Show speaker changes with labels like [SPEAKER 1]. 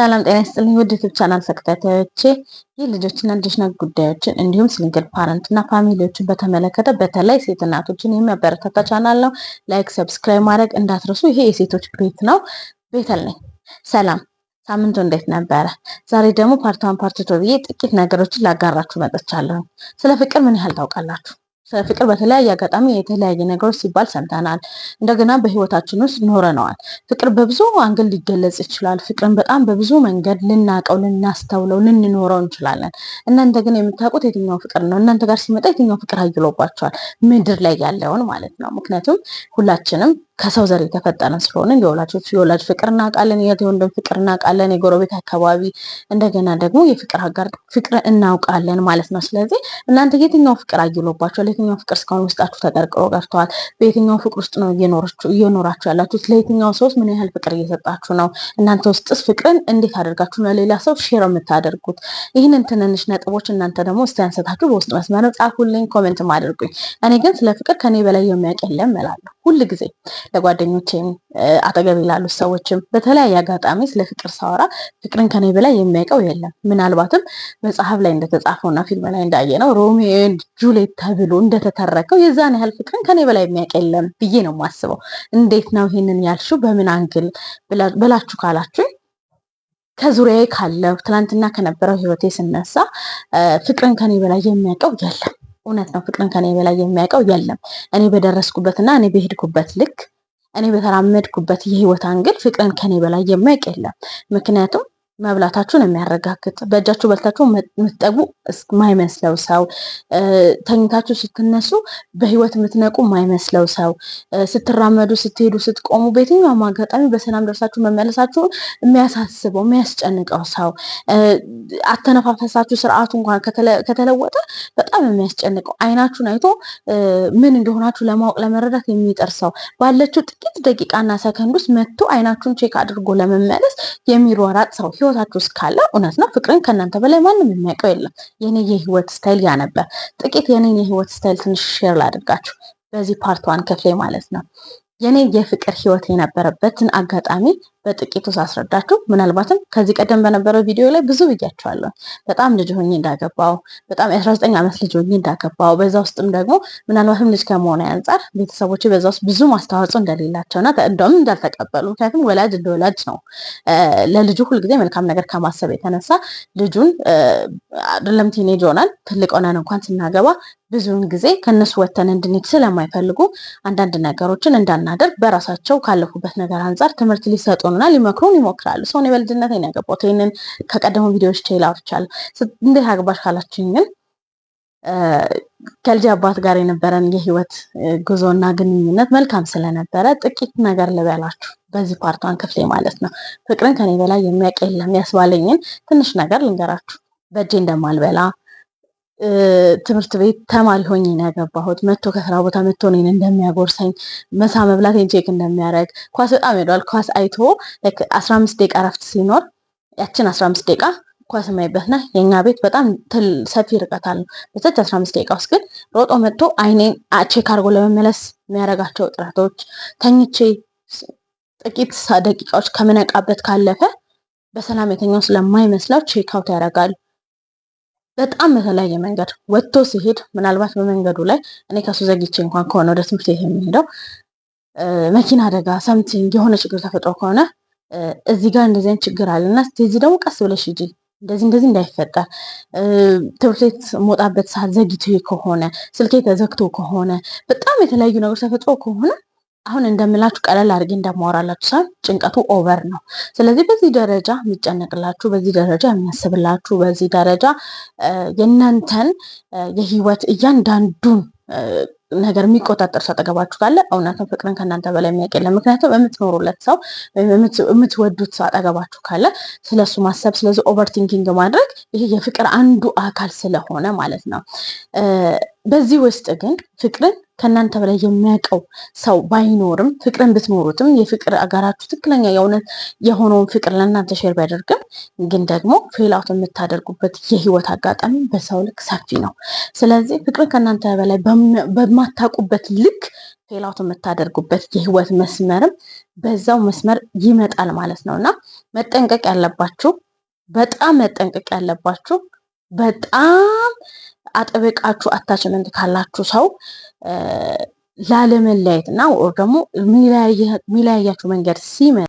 [SPEAKER 1] ሰላም ጤና ይስጥልኝ ውድ ዩቲዩብ ቻናል ተከታታዮቼ፣ ይህ ልጆችና ልጆች ነክ ጉዳዮችን እንዲሁም ሲንግል ፓረንት እና ፋሚሊዎችን በተመለከተ በተለይ ሴት እናቶችን የሚያበረታታ ቻናል ነው። ላይክ ሰብስክራይብ ማድረግ እንዳትረሱ። ይሄ የሴቶች ቤት ነው። ቤተል ነኝ። ሰላም፣ ሳምንቱ እንዴት ነበረ? ዛሬ ደግሞ ፓርት 1 ፓርት 2 ብዬ ጥቂት ነገሮችን ላጋራችሁ መጥቻለሁ። ስለ ፍቅር ምን ያህል ታውቃላችሁ? ስለ ፍቅር በተለያየ አጋጣሚ የተለያየ ነገሮች ሲባል ሰምተናል። እንደገና በህይወታችን ውስጥ ኖረነዋል። ፍቅር በብዙ አንግል ሊገለጽ ይችላል። ፍቅርን በጣም በብዙ መንገድ ልናቀው፣ ልናስተውለው፣ ልንኖረው እንችላለን። እናንተ ግን የምታውቁት የትኛው ፍቅር ነው? እናንተ ጋር ሲመጣ የትኛው ፍቅር አይሎባቸዋል? ምድር ላይ ያለውን ማለት ነው። ምክንያቱም ሁላችንም ከሰው ዘር የተፈጠረን ስለሆነ የወላጅ ፍቅር እናውቃለን፣ የወንድም ፍቅር እናውቃለን፣ የጎረቤት አካባቢ እንደገና ደግሞ የፍቅር አጋር ፍቅር እናውቃለን ማለት ነው። ስለዚህ እናንተ የትኛው ፍቅር አይሎባቸዋል? የትኛው ፍቅር እስካሁን ውስጣችሁ ተቀርቅሮ ቀርተዋል? በየትኛው ፍቅር ውስጥ ነው እየኖራችሁ ያላችሁት? ለየትኛው ሰውስ ምን ያህል ፍቅር እየሰጣችሁ ነው? እናንተ ውስጥስ ፍቅርን እንዴት አድርጋችሁ ነው ሌላ ሰው ሼር የምታደርጉት? ይህንን ትንንሽ ነጥቦች እናንተ ደግሞ እስቲ አንስታችሁ በውስጥ መስመር ጻፉልኝ፣ ኮሜንትም አድርጉኝ። እኔ ግን ስለ ፍቅር ከኔ በላይ የሚያውቅ የለም እላለሁ ሁል ጊዜ ለጓደኞቼም አጠገብ ላሉ ሰዎችም በተለያየ አጋጣሚ ስለ ፍቅር ሳወራ ፍቅርን ከኔ በላይ የሚያውቀው የለም። ምናልባትም መጽሐፍ ላይ እንደተጻፈውና ፊልም ላይ እንዳየነው ሮሚዮ ኤንድ ጁሊየት ተብሎ እንደተተረከው የዛን ያህል ፍቅርን ከኔ በላይ የሚያውቅ የለም ብዬ ነው የማስበው። እንዴት ነው ይሄንን ያልሽው? በምን አንግል ብላችሁ ካላችሁኝ ከዙሪያዬ ካለው ትናንትና ከነበረው ህይወቴ ስነሳ ፍቅርን ከኔ በላይ የሚያውቀው የለም። እውነት ነው። ፍቅርን ከኔ በላይ የሚያውቀው የለም። እኔ በደረስኩበትና እኔ በሄድኩበት ልክ እኔ በተራመድኩበት የህይወት አንግል ፍቅርን ከኔ በላይ የሚያውቅ የለም። ምክንያቱም መብላታችሁን የሚያረጋግጥ በእጃችሁ በልታችሁ የምትጠጉ የማይመስለው ሰው፣ ተኝታችሁ ስትነሱ በህይወት የምትነቁ የማይመስለው ሰው፣ ስትራመዱ፣ ስትሄዱ፣ ስትቆሙ በየትኛውም አጋጣሚ በሰላም ደርሳችሁ መመለሳችሁን የሚያሳስበው የሚያስጨንቀው ሰው፣ አተነፋፈሳችሁ ስርዓቱ እንኳን ከተለወጠ በጣም የሚያስጨንቀው፣ አይናችሁን አይቶ ምን እንደሆናችሁ ለማወቅ ለመረዳት የሚጥር ሰው፣ ባለችው ጥቂት ደቂቃና ሰከንድ ውስጥ መጥቶ አይናችሁን ቼክ አድርጎ ለመመለስ የሚሯራጥ ሰው ህይወታችሁ ውስጥ ካለ እውነት ነው ፍቅርን ከእናንተ በላይ ማንም የሚያውቀው የለም። የኔ የህይወት ስታይል ያ ነበር። ጥቂት የኔን የህይወት ስታይል ትንሽ ሼር ላድርጋችሁ በዚህ ፓርት 1 ክፍሌ ማለት ነው። የኔ የፍቅር ህይወት የነበረበትን አጋጣሚ በጥቂቱ ሳስረዳችሁ፣ ምናልባትም ከዚህ ቀደም በነበረው ቪዲዮ ላይ ብዙ ብያቸዋለሁ። በጣም ልጅ ሆኜ እንዳገባው፣ በጣም 19 ዓመት ልጅ ሆኜ እንዳገባው፣ በዛ ውስጥም ደግሞ ምናልባትም ልጅ ከመሆነ አንጻር ቤተሰቦቼ በዛ ውስጥ ብዙ ማስተዋጽኦ እንደሌላቸውና እንደውም እንዳልተቀበሉ፣ ምክንያቱም ወላጅ እንደ ወላጅ ነው ለልጁ ሁልጊዜ መልካም ነገር ከማሰብ የተነሳ ልጁን አይደለም ቲኔጅ ሆናል ትልቅ ሆነን እንኳን ስናገባ ብዙውን ጊዜ ከነሱ ወተን እንድንሄድ ስለማይፈልጉ አንዳንድ ነገሮችን እንዳናደርግ በራሳቸው ካለፉበት ነገር አንጻር ትምህርት ሊሰጡንና ሊመክሩን ይሞክራሉ። ሰው እኔ በልጅነቴ ነው ያገባሁት። ይሄንን ከቀደሙ ቪዲዮዎች አውርቻለሁ። እንዴት አግባሽ ካላችሁኝ ግን ከልጅ አባት ጋር የነበረን የህይወት ጉዞና ግንኙነት መልካም ስለነበረ ጥቂት ነገር ልበላችሁ በዚህ ፓርት 1 ክፍሌ ማለት ነው። ፍቅርን ከኔ በላይ የሚያውቅ የለም ያስባለኝን ትንሽ ነገር ልንገራችሁ። በእጄ እንደማልበላ ትምህርት ቤት ተማሪ ሆኜ ነው ያገባሁት። መጥቶ ከስራ ቦታ መጥቶ እኔን እንደሚያጎርሰኝ፣ ምሳ መብላቴን ቼክ እንደሚያደርግ፣ ኳስ በጣም ይወዳል። ኳስ አይቶ 15 ደቂቃ እረፍት ሲኖር ያችን 15 ደቂቃ ኳስ የማይበትና የኛ ቤት በጣም ሰፊ ርቀት አለው። በዛች 15 ደቂቃ ውስጥ ግን ሮጦ መጥቶ አይኔን ቼክ አድርጎ ለመመለስ የሚያደርጋቸው ጥረቶች፣ ተኝቼ ጥቂት ደቂቃዎች ከምነቃበት ካለፈ በሰላም የተኛው ስለማይመስለው ቼክ አውት ያደርጋል። በጣም በተለያየ መንገድ ወጥቶ ሲሄድ ምናልባት በመንገዱ ላይ እኔ ከሱ ዘግቼ እንኳን ከሆነ ወደ ትምህርት ቤት የሚሄደው መኪና አደጋ ሰምቲንግ የሆነ ችግር ተፈጥሮ ከሆነ እዚህ ጋር እንደዚህ አይነት ችግር አለና እዚህ ደግሞ ቀስ ብለሽ ሂጂ እንደዚህ እንዳይፈጠር፣ ትምህርት ቤት የምወጣበት ሰዓት ዘግይቶ ከሆነ፣ ስልኬ ተዘግቶ ከሆነ፣ በጣም የተለያዩ ነገሮች ተፈጥሮ ከሆነ አሁን እንደምላችሁ ቀለል አድርጌ እንደማወራላችሁ ሳይሆን ጭንቀቱ ኦቨር ነው። ስለዚህ በዚህ ደረጃ የሚጨነቅላችሁ፣ በዚህ ደረጃ የሚያስብላችሁ፣ በዚህ ደረጃ የእናንተን የህይወት እያንዳንዱን ነገር የሚቆጣጠር ሰው አጠገባችሁ ካለ እውነትም ፍቅርን ከእናንተ በላይ የሚያውቅ የለም። ምክንያቱም የምትኖሩለት ሰው ወይም የምትወዱት ሰው አጠገባችሁ ካለ ስለሱ ማሰብ፣ ስለዚህ ኦቨርቲንኪንግ ማድረግ ይሄ የፍቅር አንዱ አካል ስለሆነ ማለት ነው። በዚህ ውስጥ ግን ፍቅርን ከእናንተ በላይ የሚያውቀው ሰው ባይኖርም ፍቅርን ብትኖሩትም የፍቅር አጋራችሁ ትክክለኛ የእውነት የሆነውን ፍቅር ለእናንተ ሼር ቢያደርግም ግን ደግሞ ፌላውት የምታደርጉበት የህይወት አጋጣሚ በሰው ልክ ሰፊ ነው። ስለዚህ ፍቅርን ከእናንተ በላይ በማታውቁበት ልክ ፌላውት የምታደርጉበት የህይወት መስመርም በዛው መስመር ይመጣል ማለት ነው። እና መጠንቀቅ ያለባችሁ በጣም አጥብቃችሁ አታችመንት ካላችሁ ሰው ላለመለያየት እና ደግሞ ሚለያያችሁ መንገድ ሲመጣ